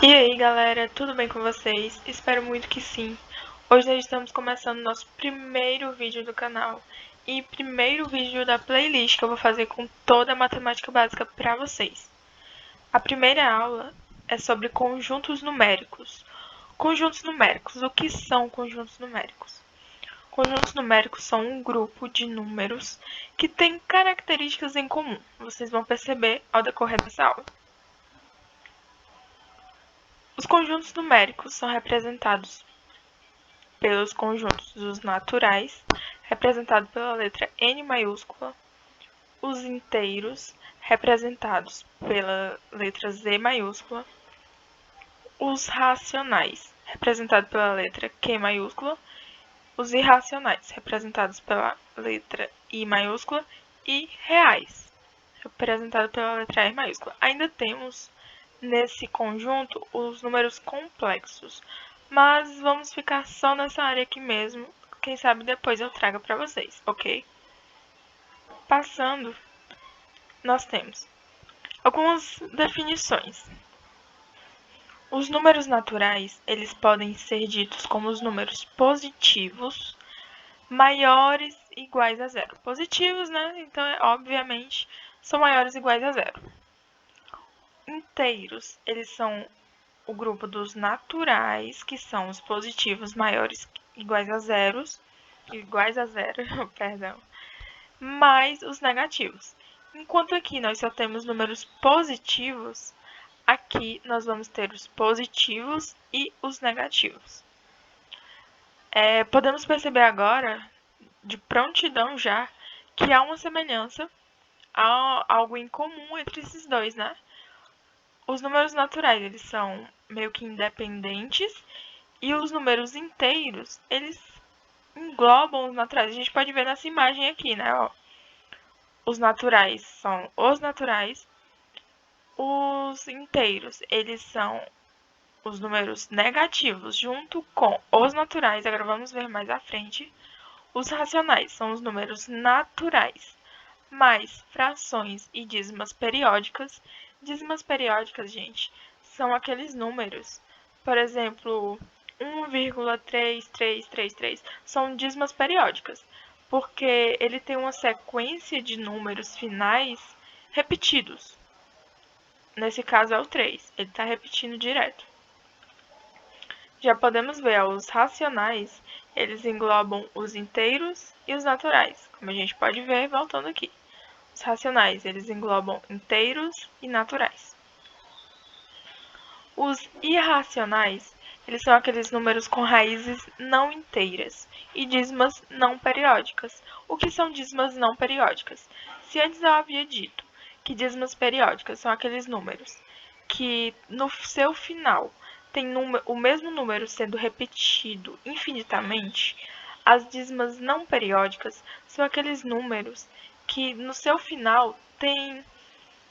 E aí galera, tudo bem com vocês? Espero muito que sim. Hoje nós estamos começando nosso primeiro vídeo do canal e primeiro vídeo da playlist que eu vou fazer com toda a matemática básica para vocês. A primeira aula é sobre conjuntos numéricos. Conjuntos numéricos, o que são conjuntos numéricos? Conjuntos numéricos são um grupo de números que tem características em comum. Vocês vão perceber ao decorrer dessa aula. Os conjuntos numéricos são representados pelos conjuntos dos naturais, representado pela letra N maiúscula, os inteiros, representados pela letra Z maiúscula, os racionais, representados pela letra Q maiúscula, os irracionais, representados pela letra I maiúscula, e reais, representado pela letra R maiúscula. Ainda temos nesse conjunto os números complexos, mas vamos ficar só nessa área aqui mesmo. Quem sabe depois eu trago para vocês, ok? Passando, nós temos algumas definições. Os números naturais, eles podem ser ditos como os números positivos maiores iguais a zero. Positivos, né? Então, obviamente, são maiores iguais a zero. Inteiros, eles são o grupo dos naturais, que são os positivos maiores iguais a zero, perdão, mais os negativos. Enquanto aqui nós só temos números positivos, aqui nós vamos ter os positivos e os negativos. Podemos perceber agora, de prontidão já, que há uma semelhança, há algo em comum entre esses dois, né? Os números naturais, eles são meio que independentes, e os números inteiros, eles englobam os naturais. A gente pode ver nessa imagem aqui, né? Ó. Os naturais são os naturais. Os inteiros, eles são os números negativos junto com os naturais. Agora vamos ver mais à frente. Os racionais são os números naturais, mais frações e dízimas periódicas. Dízimas periódicas, gente, são aqueles números, por exemplo, 1,3333 são dízimas periódicas, porque ele tem uma sequência de números finais repetidos. Nesse caso é o 3, ele está repetindo direto. Já podemos ver, os racionais, eles englobam os inteiros e os naturais, como a gente pode ver voltando aqui. Os racionais, eles englobam inteiros e naturais. Os irracionais, eles são aqueles números com raízes não inteiras e dízimas não periódicas. O que são dízimas não periódicas? Se antes eu havia dito que dízimas periódicas são aqueles números que no seu final tem o mesmo número sendo repetido infinitamente, as dízimas não periódicas são aqueles números que no seu final tem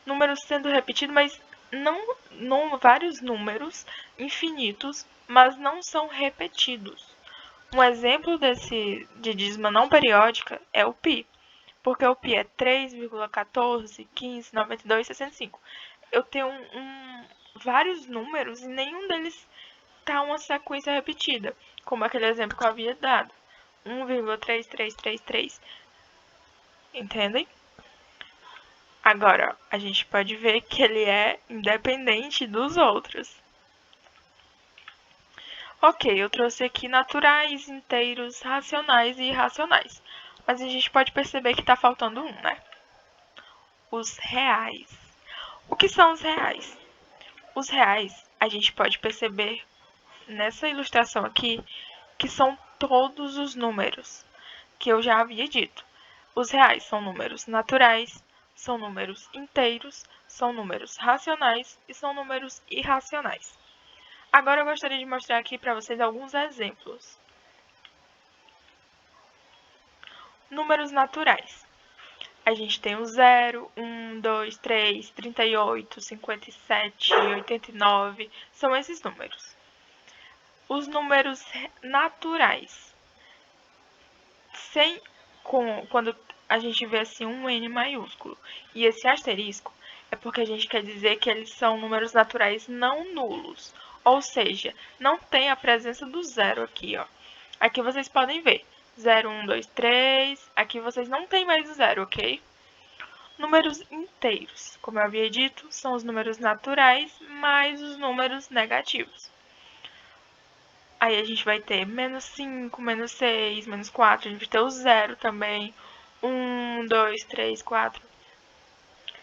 números sendo repetidos, mas não vários números infinitos, mas não são repetidos. Um exemplo de dízima não periódica é o π, porque o π é 3,14, 15, 92, 65. Eu tenho vários números e nenhum deles está uma sequência repetida, como aquele exemplo que eu havia dado, 1,3333. Entendem? Agora, a gente pode ver que ele é independente dos outros. Ok, eu trouxe aqui naturais, inteiros, racionais e irracionais. Mas a gente pode perceber que está faltando um, né? Os reais. O que são os reais? Os reais, a gente pode perceber nessa ilustração aqui que são todos os números que eu já havia dito. Os reais são números naturais, são números inteiros, são números racionais e são números irracionais. Agora eu gostaria de mostrar aqui para vocês alguns exemplos. Números naturais. A gente tem o 0, 1, 2, 3, 38, 57, 89, são esses números. Os números naturais. Quando a gente vê assim um N maiúsculo e esse asterisco, é porque a gente quer dizer que eles são números naturais não nulos. Ou seja, não tem a presença do zero aqui, ó. Aqui vocês podem ver. 0, 1, 2, 3. Aqui vocês não tem mais o zero, ok? Números inteiros, como eu havia dito, são os números naturais mais os números negativos. Aí a gente vai ter menos 5, menos 6, menos 4. A gente vai ter o zero também. 1, 2, 3, 4.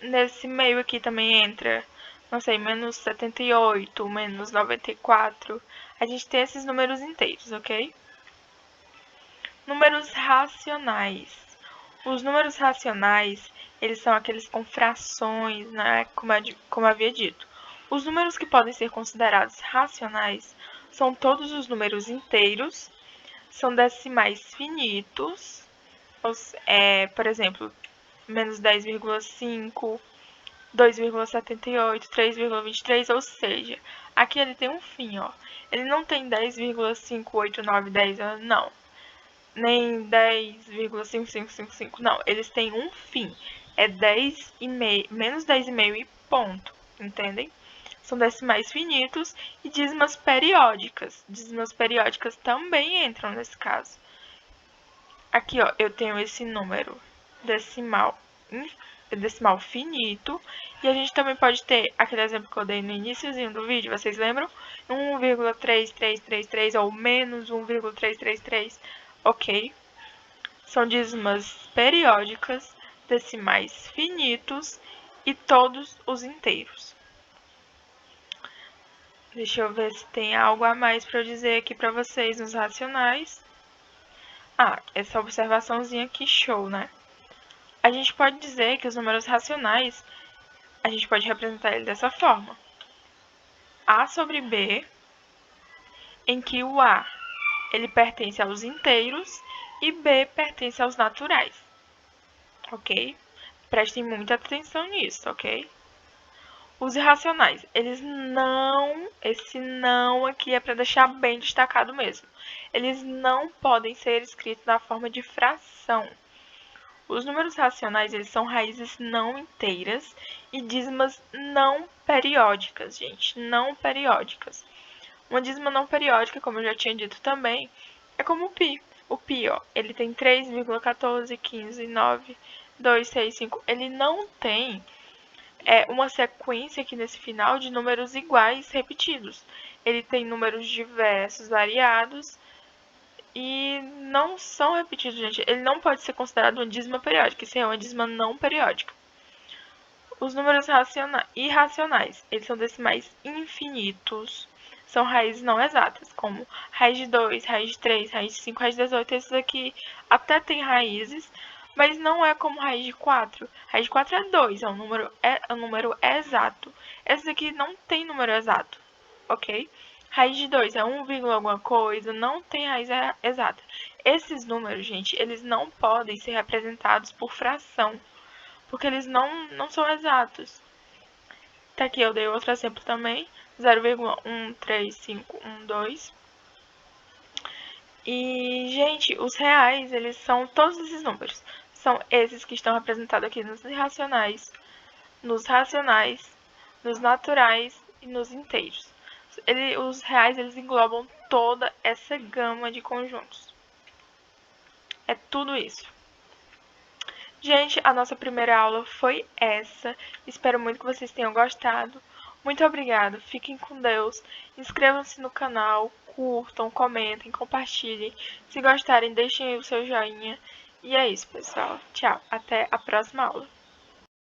Nesse meio aqui também entra, não sei, menos 78, menos 94. A gente tem esses números inteiros, ok? Números racionais. Os números racionais, eles são aqueles com frações, né? Como havia dito. Os números que podem ser considerados racionais são todos os números inteiros, são decimais finitos, por exemplo, menos 10,5, 2,78, 3,23, ou seja, aqui ele tem um fim, ó. Ele não tem 10,58910, não. Nem 10,5555, não. Eles têm um fim. É 10,5, menos 10,5 e ponto, entendem? São decimais finitos e dízimas periódicas. Dízimas periódicas também entram nesse caso. Aqui, ó, eu tenho esse número decimal finito. E a gente também pode ter aquele exemplo que eu dei no iniciozinho do vídeo, vocês lembram? 1,3333 ou menos 1,333, ok? São dízimas periódicas, decimais finitos e todos os inteiros. Deixa eu ver se tem algo a mais para eu dizer aqui para vocês nos racionais. Ah, essa observaçãozinha aqui, show, né? A gente pode dizer que os números racionais, a gente pode representar ele dessa forma. A sobre B, em que o A ele pertence aos inteiros e B pertence aos naturais, ok? Prestem muita atenção nisso, ok? Os irracionais, eles não, esse não aqui é para deixar bem destacado mesmo. Eles não podem ser escritos na forma de fração. Os números racionais, eles são raízes não inteiras e dízimas não periódicas, gente, não periódicas. Uma dízima não periódica, como eu já tinha dito também, é como o π. O π, ó, ele tem 3,14, 15, 9, 2, 6, 5. Ele não tem uma sequência aqui nesse final de números iguais repetidos. Ele tem números diversos, variados, e não são repetidos, gente. Ele não pode ser considerado uma dízima periódica, isso é uma dízima não periódica. Os números irracionais, eles são decimais infinitos, são raízes não exatas, como raiz de 2, raiz de 3, raiz de 5, raiz de 18. Esses aqui até tem raízes, mas não é como raiz de 4. Raiz de 4 é 2, é um número exato. Esses aqui não tem número exato, ok? Raiz de 2 é 1, alguma coisa, não tem raiz exata. Esses números, gente, eles não podem ser representados por fração, porque eles não são exatos. Tá aqui, eu dei outro exemplo também, 0,13512. E, gente, os reais, eles são todos esses números. São esses que estão representados aqui nos irracionais, nos racionais, nos naturais e nos inteiros. Os reais, eles englobam toda essa gama de conjuntos. É tudo isso. Gente, a nossa primeira aula foi essa. Espero muito que vocês tenham gostado. Muito obrigada, fiquem com Deus. Inscrevam-se no canal, curtam, comentem, compartilhem. Se gostarem, deixem aí o seu joinha. E é isso, pessoal. Tchau, até a próxima aula.